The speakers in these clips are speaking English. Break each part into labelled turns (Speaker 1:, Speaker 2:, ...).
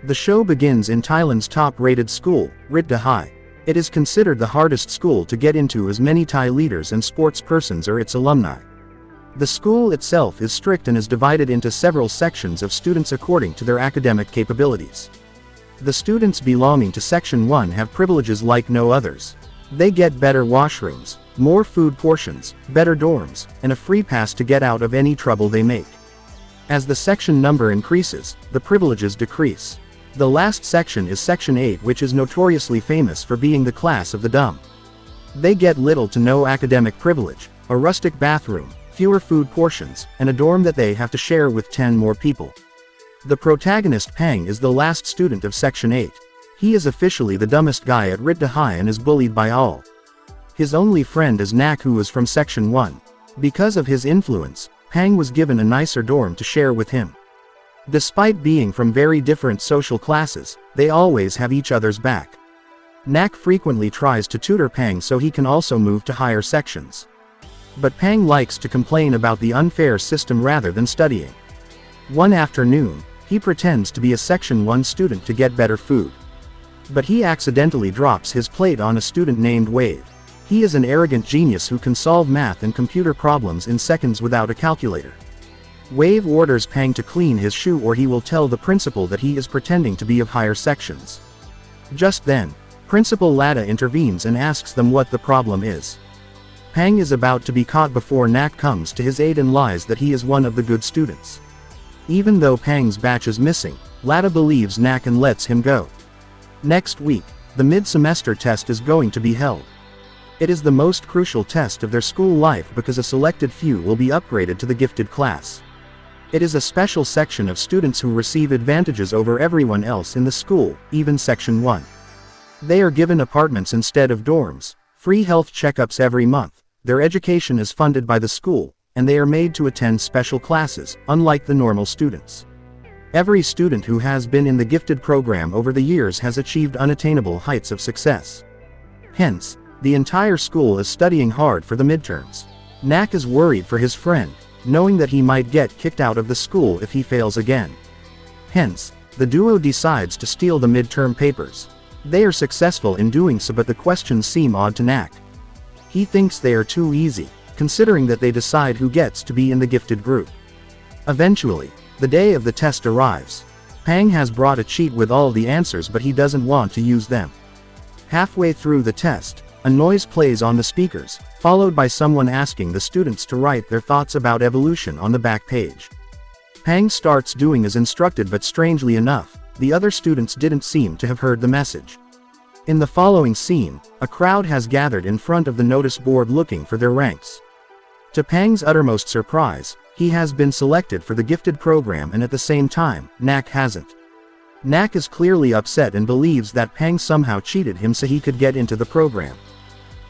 Speaker 1: The show begins in Thailand's top-rated school, Ritdha High. It is considered the hardest school to get into as many Thai leaders and sportspersons are its alumni. The school itself is strict and is divided into several sections of students according to their academic capabilities. The students belonging to Section 1 have privileges like no others. They get better washrooms, more food portions, better dorms, and a free pass to get out of any trouble they make. As the section number increases, the privileges decrease. The last section is Section 8, which is notoriously famous for being the class of the dumb. They get little to no academic privilege, a rustic bathroom, fewer food portions, and a dorm that they have to share with 10 more people. The protagonist Pang is the last student of Section 8. He is officially the dumbest guy at Ritdha High and is bullied by all. His only friend is Nak, who is from Section 1. Because of his influence, Pang was given a nicer dorm to share with him. Despite being from very different social classes, they always have each other's back. Nak frequently tries to tutor Pang so he can also move to higher sections. But Pang likes to complain about the unfair system rather than studying. One afternoon, he pretends to be a Section 1 student to get better food. But he accidentally drops his plate on a student named Wave. He is an arrogant genius who can solve math and computer problems in seconds without a calculator. Wave orders Pang to clean his shoe or he will tell the principal that he is pretending to be of higher sections. Just then, Principal Latha intervenes and asks them what the problem is. Pang is about to be caught before Nak comes to his aid and lies that he is one of the good students. Even though Pang's batch is missing, Latha believes Nak and lets him go. Next week, the mid-semester test is going to be held. It is the most crucial test of their school life because a selected few will be upgraded to the gifted class. It is a special section of students who receive advantages over everyone else in the school, even Section 1. They are given apartments instead of dorms, free health checkups every month, their education is funded by the school, and they are made to attend special classes, unlike the normal students. Every student who has been in the gifted program over the years has achieved unattainable heights of success. Hence, the entire school is studying hard for the midterms. Nak is worried for his friend, knowing that he might get kicked out of the school if he fails again. Hence, the duo decides to steal the midterm papers. They are successful in doing so, but the questions seem odd to Nak. He thinks they are too easy, considering that they decide who gets to be in the gifted group. Eventually, the day of the test arrives. Pang has brought a cheat with all the answers, but he doesn't want to use them. Halfway through the test, a noise plays on the speakers, followed by someone asking the students to write their thoughts about evolution on the back page. Pang starts doing as instructed, but strangely enough, the other students didn't seem to have heard the message. In the following scene, a crowd has gathered in front of the notice board looking for their ranks. To Pang's uttermost surprise, he has been selected for the gifted program, and at the same time, Nak hasn't. Nak is clearly upset and believes that Pang somehow cheated him so he could get into the program.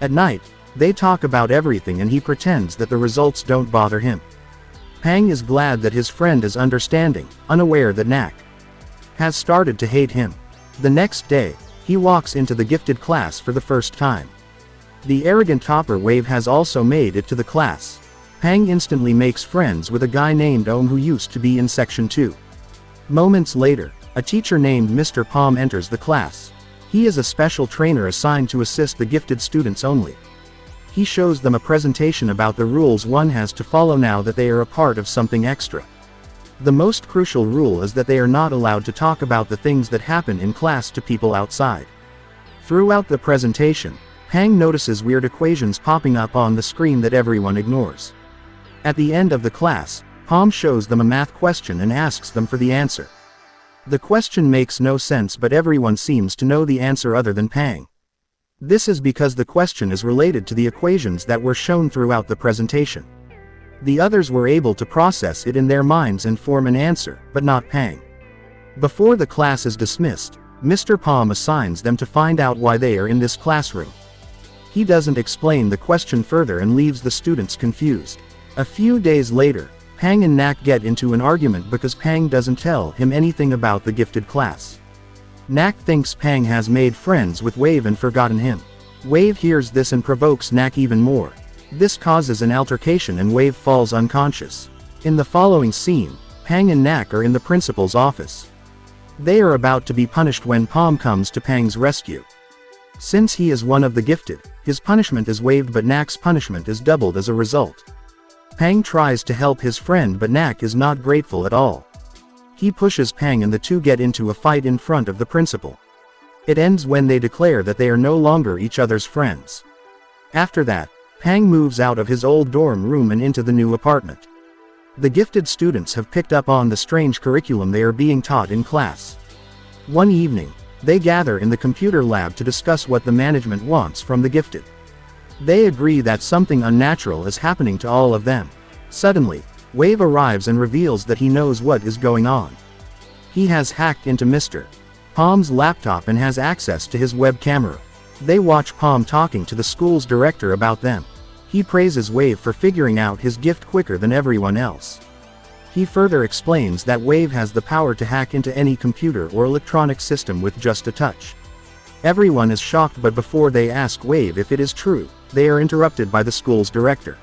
Speaker 1: At night, they talk about everything and he pretends that the results don't bother him. Pang is glad that his friend is understanding, unaware that Nak has started to hate him. The next day, he walks into the gifted class for the first time. The arrogant topper Wave has also made it to the class. Pang instantly makes friends with a guy named Om who used to be in Section 2. Moments later, a teacher named Mr. Palm enters the class. He is a special trainer assigned to assist the gifted students only. He shows them a presentation about the rules one has to follow now that they are a part of something extra. The most crucial rule is that they are not allowed to talk about the things that happen in class to people outside. Throughout the presentation, Pang notices weird equations popping up on the screen that everyone ignores. At the end of the class, Palm shows them a math question and asks them for the answer. The question makes no sense, but everyone seems to know the answer other than Pang. This is because the question is related to the equations that were shown throughout the presentation. The others were able to process it in their minds and form an answer, but not Pang. Before the class is dismissed, Mr. Palm assigns them to find out why they are in this classroom. He doesn't explain the question further and leaves the students confused. A few days later, Pang and Nak get into an argument because Pang doesn't tell him anything about the gifted class. Nak thinks Pang has made friends with Wave and forgotten him. Wave hears this and provokes Nak even more. This causes an altercation and Wave falls unconscious. In the following scene, Pang and Nak are in the principal's office. They are about to be punished when Palm comes to Pang's rescue. Since he is one of the gifted, his punishment is waived but Nak's punishment is doubled as a result. Pang tries to help his friend but Nak is not grateful at all. He pushes Pang and the two get into a fight in front of the principal. It ends when they declare that they are no longer each other's friends. After that, Pang moves out of his old dorm room and into the new apartment. The gifted students have picked up on the strange curriculum they are being taught in class. One evening, they gather in the computer lab to discuss what the management wants from the gifted. They agree that something unnatural is happening to all of them. Suddenly, Wave arrives and reveals that he knows what is going on. He has hacked into Mr. Palm's laptop and has access to his web camera. They watch Palm talking to the school's director about them. He praises Wave for figuring out his gift quicker than everyone else. He further explains that Wave has the power to hack into any computer or electronic system with just a touch. Everyone is shocked, but before they ask Wave if it is true, they are interrupted by the school's director.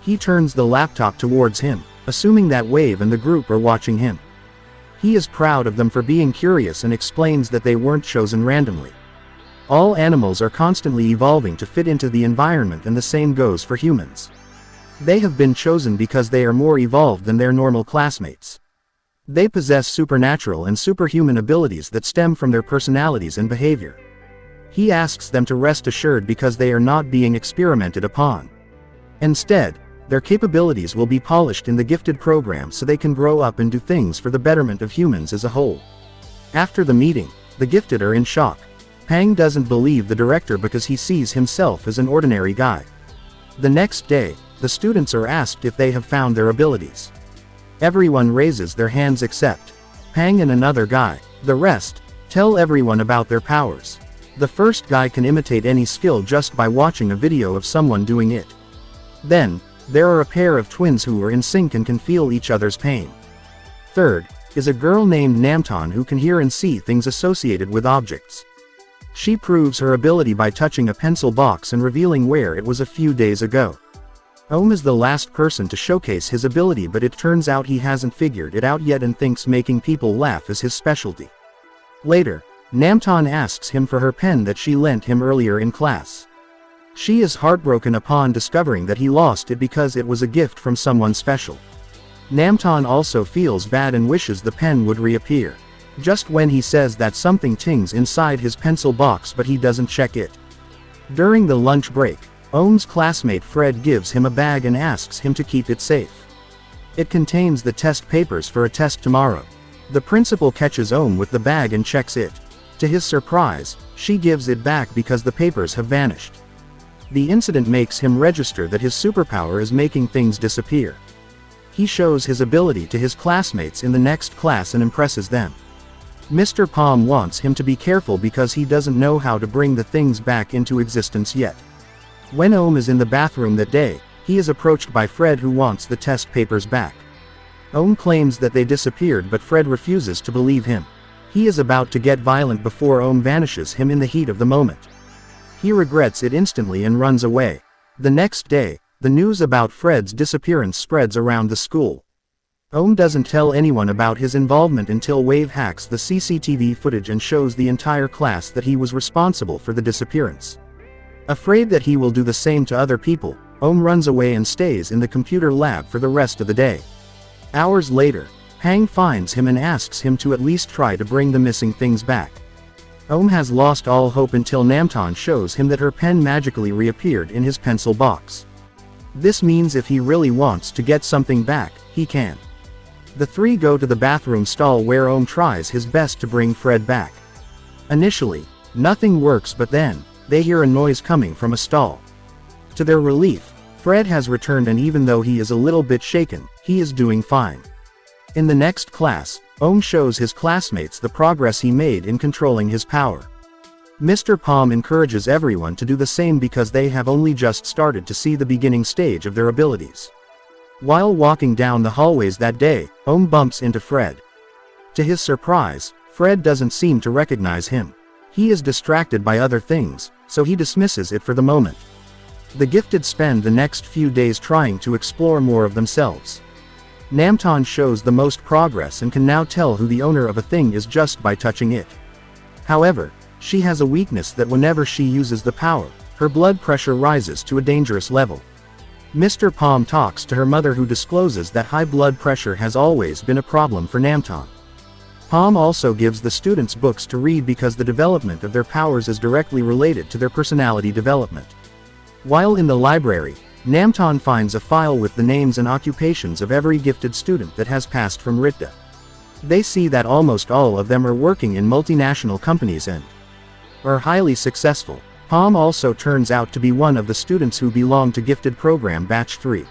Speaker 1: He turns the laptop towards him, assuming that Wave and the group are watching him. He is proud of them for being curious and explains that they weren't chosen randomly. All animals are constantly evolving to fit into the environment, and the same goes for humans. They have been chosen because they are more evolved than their normal classmates. They possess supernatural and superhuman abilities that stem from their personalities and behavior. He asks them to rest assured because they are not being experimented upon. Instead, their capabilities will be polished in the gifted program so they can grow up and do things for the betterment of humans as a whole. After the meeting, the gifted are in shock. Pang doesn't believe the director because he sees himself as an ordinary guy. The next day, the students are asked if they have found their abilities. Everyone raises their hands except Pang and another guy. The rest tell everyone about their powers. The first guy can imitate any skill just by watching a video of someone doing it. Then, there are a pair of twins who are in sync and can feel each other's pain. Third, is a girl named Namtan who can hear and see things associated with objects. She proves her ability by touching a pencil box and revealing where it was a few days ago. is the last person to showcase his ability, but it turns out he hasn't figured it out yet and thinks making people laugh is his specialty. Later, Namtan asks him for her pen that she lent him earlier in class. She is heartbroken upon discovering that he lost it because it was a gift from someone special. Namtan also feels bad and wishes the pen would reappear. Just when he says that, something tings inside his pencil box, but he doesn't check it. During the lunch break, Ohm's classmate Fred gives him a bag and asks him to keep it safe. It contains the test papers for a test tomorrow. The principal catches Ohm with the bag and checks it. To his surprise, she gives it back because the papers have vanished. The incident makes him register that his superpower is making things disappear. He shows his ability to his classmates in the next class and impresses them. Mr. Palm wants him to be careful because he doesn't know how to bring the things back into existence yet. When Ohm is in the bathroom that day, he is approached by Fred, who wants the test papers back. Ohm claims that they disappeared, but Fred refuses to believe him. He is about to get violent before Ohm vanishes him in the heat of the moment. He regrets it instantly and runs away. The next day, the news about Fred's disappearance spreads around the school. Ohm doesn't tell anyone about his involvement until Wave hacks the CCTV footage and shows the entire class that he was responsible for the disappearance. Afraid that he will do the same to other people, Ohm runs away and stays in the computer lab for the rest of the day. Hours later, Pang finds him and asks him to at least try to bring the missing things back. Ohm has lost all hope until Namtan shows him that her pen magically reappeared in his pencil box. This means if he really wants to get something back, he can. The three go to the bathroom stall where Ohm tries his best to bring Fred back. Initially, nothing works, but then, they hear a noise coming from a stall. To their relief, Fred has returned, and even though he is a little bit shaken, he is doing fine. In the next class, Ohm shows his classmates the progress he made in controlling his power. Mr. Palm encourages everyone to do the same because they have only just started to see the beginning stage of their abilities. While walking down the hallways that day, Ohm bumps into Fred. To his surprise, Fred doesn't seem to recognize him. He is distracted by other things, so he dismisses it for the moment. The gifted spend the next few days trying to explore more of themselves. Namtan shows the most progress and can now tell who the owner of a thing is just by touching it. However, she has a weakness that whenever she uses the power, her blood pressure rises to a dangerous level. Mr. Palm talks to her mother, who discloses that high blood pressure has always been a problem for Namtan. Palm also gives the students books to read because the development of their powers is directly related to their personality development. While in the library, Namtan finds a file with the names and occupations of every gifted student that has passed from Ritdha. They see that almost all of them are working in multinational companies and are highly successful. Palm also turns out to be one of the students who belong to Gifted Program Batch 3.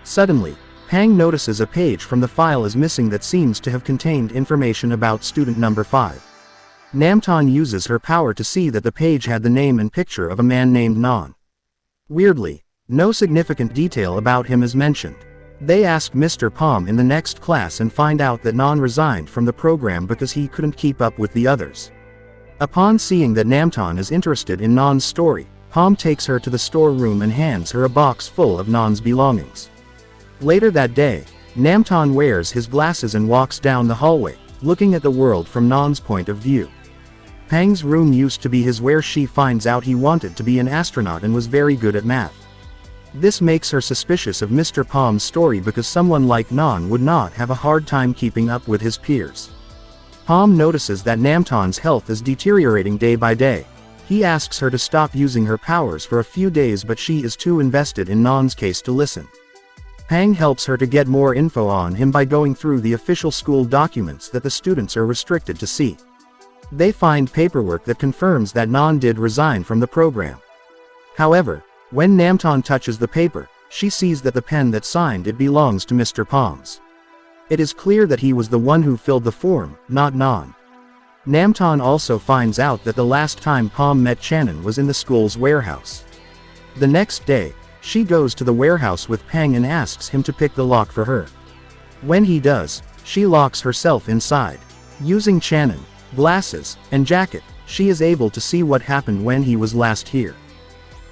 Speaker 1: Suddenly, Pang notices a page from the file is missing that seems to have contained information about student number 5. Namtan uses her power to see that the page had the name and picture of a man named Nan. Weirdly, no significant detail about him is mentioned. They ask Mr. Palm in the next class and find out that Nan resigned from the program because he couldn't keep up with the others. Upon seeing that Namtan is interested in Nan's story, Palm takes her to the storeroom and hands her a box full of Nan's belongings. Later that day, Namtan wears his glasses and walks down the hallway, looking at the world from Nan's point of view. Pang's room used to be his, where she finds out he wanted to be an astronaut and was very good at math. This makes her suspicious of Mr. Palm's story because someone like Nan would not have a hard time keeping up with his peers. Palm notices that Namtan's health is deteriorating day by day. He asks her to stop using her powers for a few days, but she is too invested in Nan's case to listen. Pang helps her to get more info on him by going through the official school documents that the students are restricted to see. They find paperwork that confirms that Nan did resign from the program. However, when Namtan touches the paper, she sees that the pen that signed it belongs to Mr. Palm's. It is clear that he was the one who filled the form, not Nan. Namtan also finds out that the last time Palm met Channon was in the school's warehouse. The next day, she goes to the warehouse with Pang and asks him to pick the lock for her. When he does, she locks herself inside. Using Channon, glasses, and jacket, she is able to see what happened when he was last here.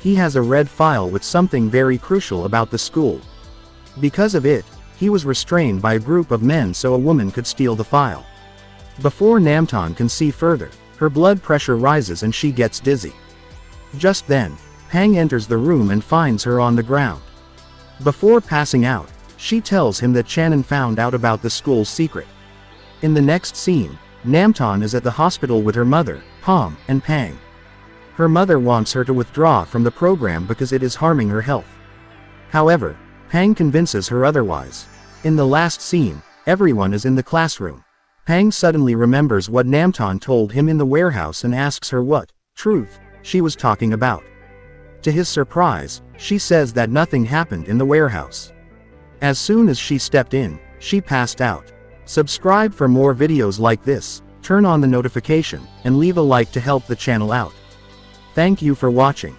Speaker 1: He has a red file with something very crucial about the school. Because of it, he was restrained by a group of men so a woman could steal the file. Before Namtan can see further, her blood pressure rises and she gets dizzy. Just then, Pang enters the room and finds her on the ground. Before passing out, she tells him that Channon found out about the school's secret. In the next scene, Namtan is at the hospital with her mother, Palm, and Pang. Her mother wants her to withdraw from the program because it is harming her health. However, Pang convinces her otherwise. In the last scene, everyone is in the classroom. Pang suddenly remembers what Namtan told him in the warehouse and asks her what truth she was talking about. To his surprise, she says that nothing happened in the warehouse. As soon as she stepped in, she passed out. Subscribe for more videos like this, turn on the notification, and leave a like to help the channel out. Thank you for watching.